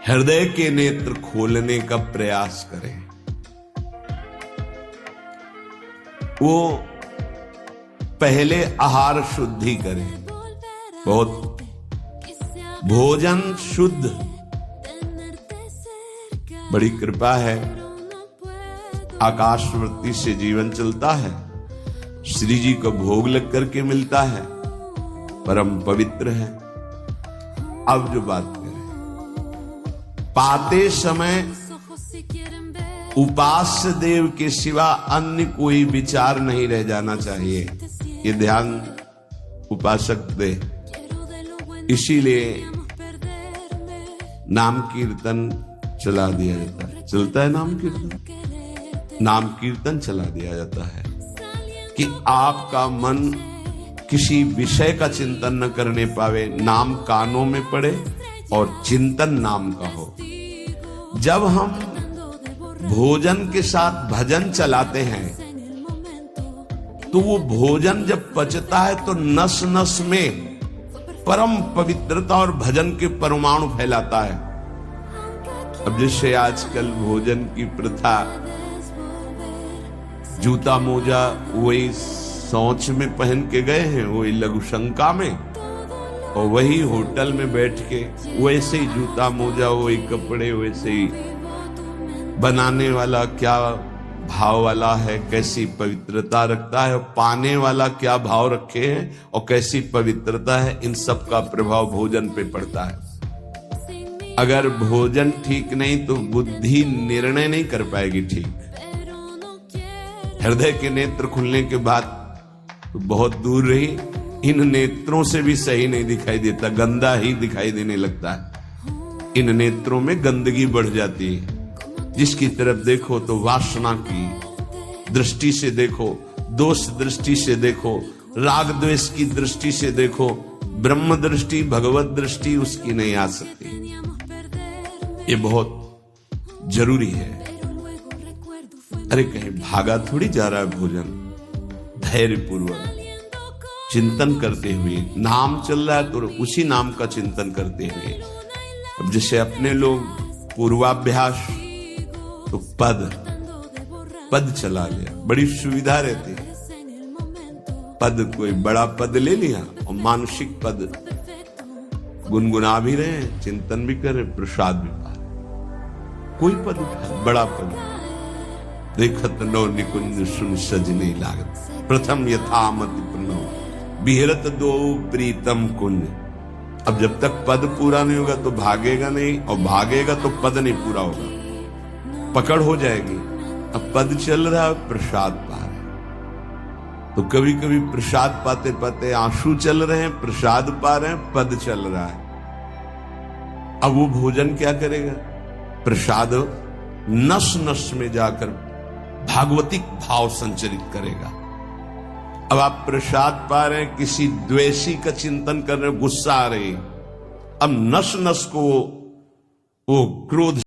हृदय के नेत्र खोलने का प्रयास करें। वो पहले आहार शुद्धि करें, बहुत भोजन शुद्ध। बड़ी कृपा है, आकाशवर्ती से जीवन चलता है, श्री जी को भोग लग करके मिलता है, परम पवित्र है। अब जो बात करें, पाते समय उपास्य देव के सिवा अन्य कोई विचार नहीं रह जाना चाहिए, ये ध्यान उपासक दे। इसीलिए नाम कीर्तन चला दिया जाता है। चलता है नाम कीर्तन, नाम कीर्तन चला दिया जाता है कि आपका मन किसी विषय का चिंतन न करने पावे, नाम कानों में पड़े और चिंतन नाम का हो। जब हम भोजन के साथ भजन चलाते हैं तो वो भोजन जब पचता है तो नस नस में परम पवित्रता और भजन के परमाणु फैलाता है। अब जैसे आजकल भोजन की प्रथा, जूता मोजा वही सोच में पहन के गए हैं, वही लघु शंका में, और वही होटल में बैठ के वैसे ही जूता मोजा, वही कपड़े, वैसे ही बनाने वाला क्या भाव वाला है, कैसी पवित्रता रखता है, और पाने वाला क्या भाव रखे हैं और कैसी पवित्रता है, इन सब का प्रभाव भोजन पे पड़ता है। अगर भोजन ठीक नहीं तो बुद्धि निर्णय नहीं कर पाएगी ठीक। हृदय के नेत्र खुलने के बाद तो बहुत दूर रही, इन नेत्रों से भी सही नहीं दिखाई देता, गंदा ही दिखाई देने लगता है। इन नेत्रों में गंदगी बढ़ जाती है। जिसकी तरफ देखो तो वासना की दृष्टि से देखो, दोष दृष्टि से देखो, राग द्वेष की दृष्टि से देखो, ब्रह्म दृष्टि भगवत दृष्टि उसकी नहीं आ सकती। ये बहुत जरूरी है। अरे कहीं भागा थोड़ी जा रहा है भोजन, धैर्य पूर्वक चिंतन करते हुए नाम चल रहा है तो उसी नाम का चिंतन करते हुए। अब जैसे अपने लोग पूर्वाभ्यास तो पद चला लिया, बड़ी सुविधा रहती है। पद कोई बड़ा पद ले लिया और मानसिक पद गुनगुना भी रहे, चिंतन भी कर रहे, प्रसाद भी पा रहे। कोई पद उठा, बड़ा पद, देखत नो निकुंज सुन सजने लागत, प्रथम यथामति प्रणव विहरत दो प्रीतम कुंज। अब जब तक पद पूरा नहीं होगा तो भागेगा नहीं, और भागेगा तो पद नहीं पूरा होगा, पकड़ हो जाएगी। अब पद चल रहा है, प्रसाद पा रहे, तो कभी कभी प्रसाद पाते पाते आंसू चल रहे हैं, प्रसाद पा रहे हैं, पद चल रहा है। अब वो भोजन क्या करेगा? प्रसाद नस नस में जाकर भागवतिक भाव संचरित करेगा। अब आप प्रसाद पा रहे हैं, किसी द्वेषी का चिंतन कर रहे हैं, गुस्सा आ रही, अब नस नस को वो क्रोध